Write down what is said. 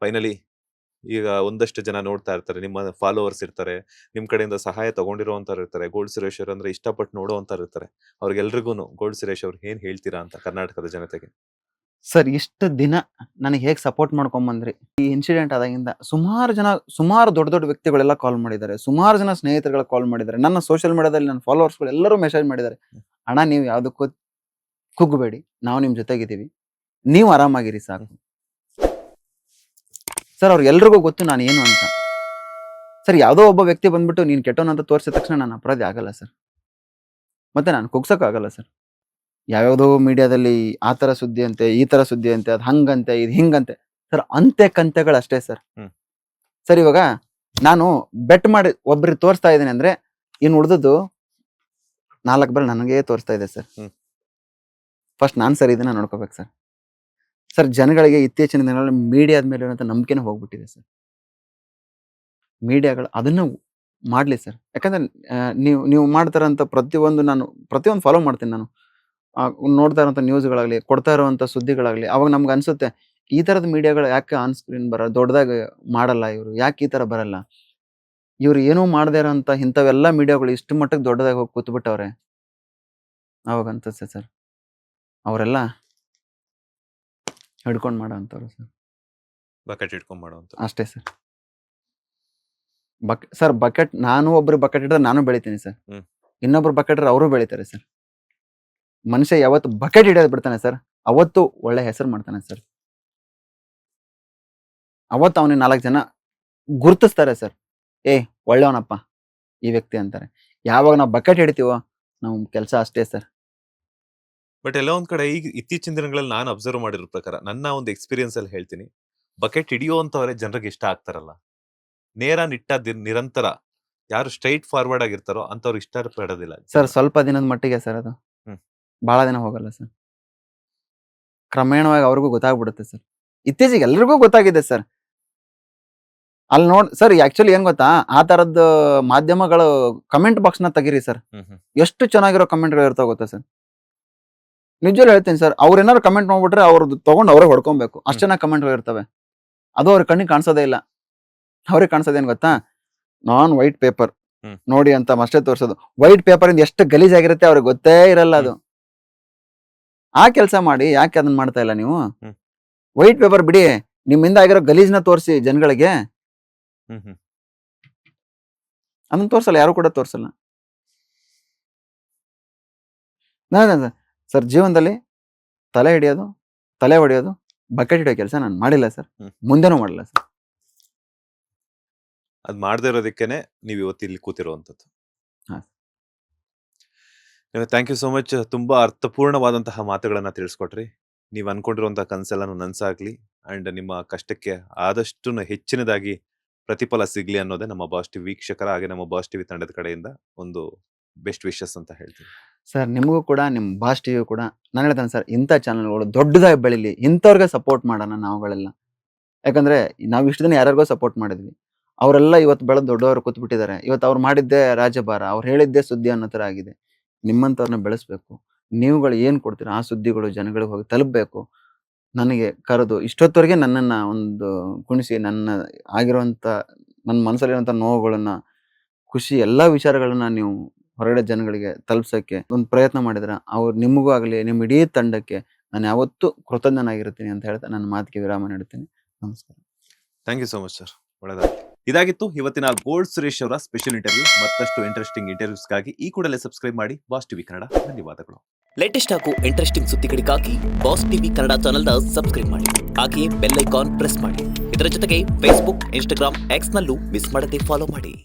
Finally ಈಗ ಒಂದಷ್ಟು ಜನ ನೋಡ್ತಾ ಇರ್ತಾರೆ, ನಿಮ್ಮ ಫಾಲೋವರ್ಸ್ ಇರ್ತಾರೆ, ನಿಮ್ ಕಡೆಯಿಂದ ಸಹಾಯ ತಗೊಂಡಿರುವಂತವ್ರು ಇರ್ತಾರೆ. ಗೋಲ್ಡ್ ಸುರೇಶ್ ಅವ್ರು ಅಂದ್ರೆ ಇಷ್ಟಪಟ್ಟು ನೋಡುವಂತವ್ರು ಇರ್ತಾರೆ. ಅವ್ರಿಗೆಲ್ರಿಗೂ ಗೋಲ್ಡ್ ಸುರೇಶ್ ಅವ್ರು ಏನ್ ಹೇಳ್ತೀರಾ ಅಂತ ಕರ್ನಾಟಕದ ಜನತೆಗೆ? ಸರ್ ಇಷ್ಟು ದಿನ ನನಗೆ ಹೇಗೆ ಸಪೋರ್ಟ್ ಮಾಡ್ಕೊಂಬಂದ್ರಿ. ಈ ಇನ್ಸಿಡೆಂಟ್ ಆದಾಗಿಂದ ಸುಮಾರು ದೊಡ್ಡ ದೊಡ್ಡ ವ್ಯಕ್ತಿಗಳೆಲ್ಲ ಕಾಲ್ ಮಾಡಿದ್ದಾರೆ, ಸುಮಾರು ಜನ ಸ್ನೇಹಿತರುಗಳು ಕಾಲ್ ಮಾಡಿದ್ದಾರೆ, ನನ್ನ ಸೋಷಿಯಲ್ ಮೀಡಿಯಾದಲ್ಲಿ ನನ್ನ ಫಾಲೋವರ್ಸ್ಗಳು ಎಲ್ಲರೂ ಮೆಸೇಜ್ ಮಾಡಿದ್ದಾರೆ. ಅಣ್ಣ ನೀವು ಯಾವುದಕ್ಕೂ ಕುಗ್ಗಬೇಡಿ, ನಾವು ನಿಮ್ ಜೊತೆಗಿದ್ದೀವಿ, ನೀವು ಆರಾಮಾಗಿರಿ ಸಾಕು. ಸರ್ ಅವ್ರಿಗೆಲ್ರಿಗೂ ಗೊತ್ತು ನಾನು ಏನು ಅಂತ. ಸರ್ ಯಾವುದೋ ಒಬ್ಬ ವ್ಯಕ್ತಿ ಬಂದ್ಬಿಟ್ಟು ನೀನು ಕೆಟ್ಟವನು ಅಂತ ತೋರಿಸಿದ ತಕ್ಷಣ ನಾನು ಅಪರಾಧಿ ಆಗಲ್ಲ ಸರ್, ಮತ್ತೆ ನಾನು ಕುಗ್ಸೋಕ್ಕಾಗಲ್ಲ ಸರ್. ಯಾವ್ಯಾವುದೋ ಮೀಡಿಯಾದಲ್ಲಿ ಆ ಥರ ಸುದ್ದಿ ಅಂತೆ, ಈ ಥರ ಸುದ್ದಿ ಅಂತೆ, ಅದು ಹಂಗಂತೆ, ಇದು ಹಿಂಗಂತೆ. ಸರ್ ಅಂತೆ ಕಂತೆಗಳು ಅಷ್ಟೇ ಸರ್. ಸರ್ ಇವಾಗ ನಾನು ಬೆಟ್ ಮಾಡಿ ಒಬ್ರಿಗೆ ತೋರಿಸ್ತಾ ಇದ್ದೀನಿ ಅಂದ್ರೆ ಇನ್ನು ಉಳಿದದ್ದು 4 ಬರ ನನಗೇ ತೋರಿಸ್ತಾ ಇದೆ ಸರ್. ಫಸ್ಟ್ ನಾನು ಸರ್ ಇದನ್ನ ನೋಡ್ಕೋಬೇಕು ಸರ್. ಸರ್ ಜನಗಳಿಗೆ ಇತ್ತೀಚಿನ ದಿನಗಳಲ್ಲಿ ಮೀಡಿಯಾದ ಮೇಲೆ ಇರುವಂಥ ನಂಬಿಕೆನೇ ಹೋಗ್ಬಿಟ್ಟಿದೆ ಸರ್. ಮೀಡಿಯಾಗಳು ಅದನ್ನು ಮಾಡಲಿ ಸರ್. ಯಾಕಂದ್ರೆ ನೀವು ಮಾಡ್ತಾರಂಥ ಪ್ರತಿಯೊಂದು ಫಾಲೋ ಮಾಡ್ತೀನಿ ನಾನು. ನೋಡ್ತಾ ಇರೋಂಥ ನ್ಯೂಸ್ಗಳಾಗಲಿ, ಕೊಡ್ತಾ ಇರುವಂಥ ಸುದ್ದಿಗಳಾಗಲಿ, ಅವಾಗ ನಮ್ಗೆ ಅನ್ಸುತ್ತೆ ಈ ಥರದ ಮೀಡಿಯಾಗಳು ಯಾಕೆ ಆನ್ ಸ್ಕ್ರೀನ್ ದೊಡ್ಡದಾಗಿ ಮಾಡಲ್ಲ, ಇವರು ಯಾಕೆ ಈ ಥರ ಬರಲ್ಲ, ಇವ್ರು ಏನೂ ಮಾಡದೇ ಇರೋಂಥ ಇಂಥವೆಲ್ಲ ಮೀಡಿಯಾಗಳು ಇಷ್ಟು ಮಟ್ಟಕ್ಕೆ ದೊಡ್ಡದಾಗಿ ಹೋಗಿ ಕೂತ್ಬಿಟ್ಟವ್ರೆ. ಅವಾಗ ಅನ್ಸುತ್ತೆ ಸರ್ ಅವರೆಲ್ಲ ಹಿಡ್ಕೊಂಡು ಮಾಡೋ ಅಂಥವ್ರು ಸರ್. ಬಕೆಟ್ ಇಟ್ಕೊಂಡ್ ಮಾಡುವಂತ ಅಷ್ಟೇ ಸರ್. ಸರ್ ಬಕೆಟ್ ನಾನು ಒಬ್ರು ಬಕೆಟ್ ಇಟ್ಟರೆ ನಾನು ಬೆಳಿತೀನಿ ಸರ್, ಇನ್ನೊಬ್ರು ಬಕೆಟ್ ಇಟ್ಟರೆ ಅವರು ಬೆಳಿತಾರೆ ಸರ್. ಮನುಷ್ಯ ಯಾವತ್ತು ಬಕೆಟ್ ಹಿಡಿಯೋದು ಬಿಡ್ತಾನೆ ಸರ್, ಅವತ್ತು ಒಳ್ಳೆ ಹೆಸರು ಮಾಡ್ತಾನೆ ಸರ್. ಅವತ್ತು ಅವನಿಗೆ 4 ಜನ ಗುರುತಿಸ್ತಾರೆ ಸರ್, ಏ ಒಳ್ಳೆಯವನಪ್ಪ ಈ ವ್ಯಕ್ತಿ ಅಂತಾರೆ. ಯಾವಾಗ ನಾವು ಬಕೆಟ್ ಹಿಡಿತೀವೋ ನಾವು ಕೆಲಸ ಅಷ್ಟೇ ಸರ್. ಬಟ್ ಎಲ್ಲ ಒಂದ್ ಕಡೆ ಈಗ ಇತ್ತೀಚಿನ ದಿನಗಳಲ್ಲಿ ನಾನು ಅಬ್ಸರ್ವ್ ಮಾಡಿರೋ ಪ್ರಕಾರ, ನನ್ನ ಒಂದು ಎಕ್ಸ್ಪೀರಿಯನ್ಸ್ ಅಲ್ಲಿ ಹೇಳ್ತೀನಿ, ಬಕೆಟ್ ಹಿಡಿಯುವಂತವರೇ ಜನರಿಗೆ ಇಷ್ಟ ಆಗ್ತಾರಲ್ಲ. ನೇರ ನಿಟ್ಟ ನಿರಂತರ ಯಾರು ಸ್ಟ್ರೈಟ್ ಫಾರ್ವರ್ಡ್ ಆಗಿರ್ತಾರೋ ಅಂತವ್ರು ಇಷ್ಟ ಪಡೋದಿಲ್ಲ ಸರ್. ಸ್ವಲ್ಪ ದಿನದ ಮಟ್ಟಿಗೆ ಸರ್, ಅದು ಬಹಳ ದಿನ ಹೋಗಲ್ಲ ಸರ್. ಕ್ರಮೇಣವಾಗಿ ಅವ್ರಿಗೂ ಗೊತ್ತಾಗ್ಬಿಡುತ್ತೆ ಸರ್. ಇತ್ತೀಚೆಗೆ ಎಲ್ರಿಗೂ ಗೊತ್ತಾಗಿದೆ ಸರ್. ಅಲ್ಲಿ ಸರ್ ಆಕ್ಚುಲಿ ಏನ್ ಗೊತ್ತಾ, ಆ ತರದ್ದು ಮಾಧ್ಯಮಗಳು ಕಮೆಂಟ್ ಬಾಕ್ಸ್ ನ ತೆಗೀರಿ ಸರ್, ಎಷ್ಟು ಚೆನ್ನಾಗಿರೋ ಕಮೆಂಟ್ಗಳು ಇರ್ತಾವ ಗೊತ್ತಾ ಸರ್. ನಿಜವಾಗ್ಲೂ ಹೇಳ್ತೀನಿ ಸರ್, ಅವ್ರು ಏನಾದ್ರು ಕಮೆಂಟ್ ಮಾಡ್ಬಿಟ್ರೆ ಅವ್ರದ್ದು ತಗೊಂಡು ಅವ್ರಿಗೆ ಹೊಡ್ಕೊಬೇಕು, ಅಷ್ಟು ಚೆನ್ನಾಗಿ ಕಮೆಂಟ್ಗಳು ಇರ್ತವೆ. ಅದು ಅವ್ರ ಕಣ್ಣಿಗೆ ಕಾಣಿಸೋದೇ ಇಲ್ಲ. ಅವ್ರಿಗೆ ಕಾಣಿಸೋದೇನ್ ಗೊತ್ತಾ, ನಾನ್ ವೈಟ್ ಪೇಪರ್ ನೋಡಿ ಅಂತ ಅಷ್ಟೇ ತೋರ್ಸೋದು. ವೈಟ್ ಪೇಪರ್ ಇಂದ ಎಷ್ಟು ಗಲೀಜಾಗಿರುತ್ತೆ ಅವ್ರಿಗೆ ಗೊತ್ತೇ ಇರಲ್ಲ ಅದು. ಆ ಕೆಲಸ ಮಾಡಿ ಯಾಕೆ ಅದನ್ನ ಮಾಡ್ತಾ ಇಲ್ಲ ನೀವು? ವೈಟ್ ಪೇಪರ್ ಬಿಡಿ, ನಿಮ್ಮಿಂದ ಆಗಿರೋ ಗಲೀಜ್ನ ತೋರಿಸಿ ಜನಗಳಿಗೆ. ಅದನ್ನ ತೋರ್ಸಲ್ಲ, ಯಾರು ಕೂಡ ತೋರ್ಸಲ್ಲ ಸರ್. ಜೀವನದಲ್ಲಿ ತಲೆ ಹೊಡೆಯೋದು, ಬಕೆಟ್ ಹಿಡಿಯೋ ಕೆಲಸ ನಾನು ಮಾಡಿಲ್ಲ ಸರ್, ಮುಂದೆನೂ ಮಾಡಲ್ಲ ಸರ್. ಅದ್ ಮಾಡದೇ ಇರೋದಕ್ಕೇನೆ ನೀವು ಇವತ್ತು ಇಲ್ಲಿ ಕೂತಿರುವಂತದ್ದು. Thank you so much. ತುಂಬಾ ಅರ್ಥಪೂರ್ಣವಾದಂತಹ ಮಾತುಗಳನ್ನ ತಿಳಿಸ್ಕೊಟ್ರಿ. ನೀವು ಅನ್ಕೊಂಡಿರುವಂತಹ ಕನಸೆಲ್ಲ ನನ್ಸಾಗ್ಲಿ ಅಂಡ್ ನಿಮ್ಮ ಕಷ್ಟಕ್ಕೆ ಆದಷ್ಟು ಹೆಚ್ಚಿನದಾಗಿ ಪ್ರತಿಫಲ ಸಿಗ್ಲಿ ಅನ್ನೋದೇ ನಮ್ಮ ಬಾಸ್ ಟಿವಿ ವೀಕ್ಷಕರ ಹಾಗೆ ನಮ್ಮ ಬಾಸ್ ಟಿವಿ ತಂಡದ ಕಡೆಯಿಂದ ಒಂದು ಬೆಸ್ಟ್ ವಿಶಸ್ ಅಂತ ಹೇಳ್ತೀನಿ ಸರ್. ನಿಮಗೂ ಕೂಡ, ನಿಮ್ಮ ಬಾಸ್ ಟಿವಿ ಕೂಡ ನಾನು ಹೇಳ್ತೇನೆ ಸರ್, ಇಂಥ ಚಾನಲ್ಗಳು ದೊಡ್ಡದಾಗಿ ಬೆಳಿಲಿ, ಇಂಥವ್ರಿಗೆ ಸಪೋರ್ಟ್ ಮಾಡೋಣ ನಾವುಗಳೆಲ್ಲ. ಯಾಕಂದ್ರೆ ನಾವು ಇಷ್ಟು ದಿನ ಯಾರಿಗೋ ಸಪೋರ್ಟ್ ಮಾಡಿದ್ವಿ, ಅವರೆಲ್ಲ ಇವತ್ತು ಬೆಳೆದು ದೊಡ್ಡವರು ಕೂತ್ಬಿಟ್ಟಿದ್ದಾರೆ. ಇವತ್ತು ಅವ್ರು ಮಾಡಿದ್ದೇ ರಾಜಭಾರ, ಅವ್ರು ಹೇಳಿದ್ದೇ ಸುದ್ದಿ ಅನ್ನೋ ಥರ ಆಗಿದೆ. ನಿಮ್ಮಂಥವ್ರನ್ನ ಬೆಳೆಸ್ಬೇಕು. ನೀವುಗಳು ಏನು ಕೊಡ್ತೀರ ಆ ಸುದ್ದಿಗಳು ಜನಗಳಿಗೆ ಹೋಗಿ ತಲುಪಬೇಕು. ನನಗೆ ಕರೆದು ಇಷ್ಟೊತ್ತವರೆಗೆ ನನ್ನನ್ನು ಒಂದು ಕುಣಿಸಿ, ನನ್ನ ಮನಸ್ಸಲ್ಲಿರುವಂಥ ನೋವುಗಳನ್ನ, ಖುಷಿ, ಎಲ್ಲ ವಿಚಾರಗಳನ್ನ ನೀವು ಹೊರಗಡೆ ಜನಗಳಿಗೆ ತಲುಪ್ಸೋಕ್ಕೆ ಒಂದು ಪ್ರಯತ್ನ ಮಾಡಿದ್ರೆ ಅವ್ರು ನಿಮಗೂ ಆಗಲಿ ನಿಮ್ಮ ಇಡೀ ತಂಡಕ್ಕೆ ನಾನು ಯಾವತ್ತೂ ಕೃತಜ್ಞನಾಗಿರ್ತೀನಿ ಅಂತ ಹೇಳ್ತಾ ನನ್ನ ಮಾತಿಗೆ ವಿರಾಮ ನೀಡ್ತೀನಿ. ನಮಸ್ಕಾರ. Thank you so much sir. ಒಳ್ಳೆದಾಗ್ಲಿ. ಇದಾಗಿತ್ತು ಇವತ್ತಿನ ಗೋಲ್ಡ್ ಸುರೇಶ್ ಅವರ ಸ್ಪೆಷಲ್ ಇಂಟರ್ವ್ಯೂ. ಮತ್ತಷ್ಟು ಇಂಟ್ರೆಸ್ಟಿಂಗ್ ಇಂಟರ್ವ್ಯೂಸ್ಗಾಗಿ ಈ ಕೂಡಲೇ ಸಬ್ಸ್ಕ್ರೈಬ್ ಮಾಡಿ ಬಾಸ್ ಟಿವಿ ಕನ್ನಡ. ಧನ್ಯವಾದಗಳು. ಲೇಟೆಸ್ಟ್ ಹಾಗೂ ಇಂಟ್ರೆಸ್ಟಿಂಗ್ ಸುದ್ದಿಗಳಿಗಾಗಿ ಬಾಸ್ ಟಿವಿ ಕನ್ನಡ ಚಾನೆಲ್ನ ಸಬ್ಸ್ಕ್ರೈಬ್ ಮಾಡಿ, ಹಾಗೆಯೇ ಬೆಲ್ ಐಕಾನ್ ಪ್ರೆಸ್ ಮಾಡಿ. ಇದರ ಜೊತೆಗೆ ಫೇಸ್ಬುಕ್, ಇನ್ಸ್ಟಾಗ್ರಾಮ್, ಎಕ್ಸ್ ನಲ್ಲೂ ಮಿಸ್ ಮಾಡದೆ ಫಾಲೋ ಮಾಡಿ.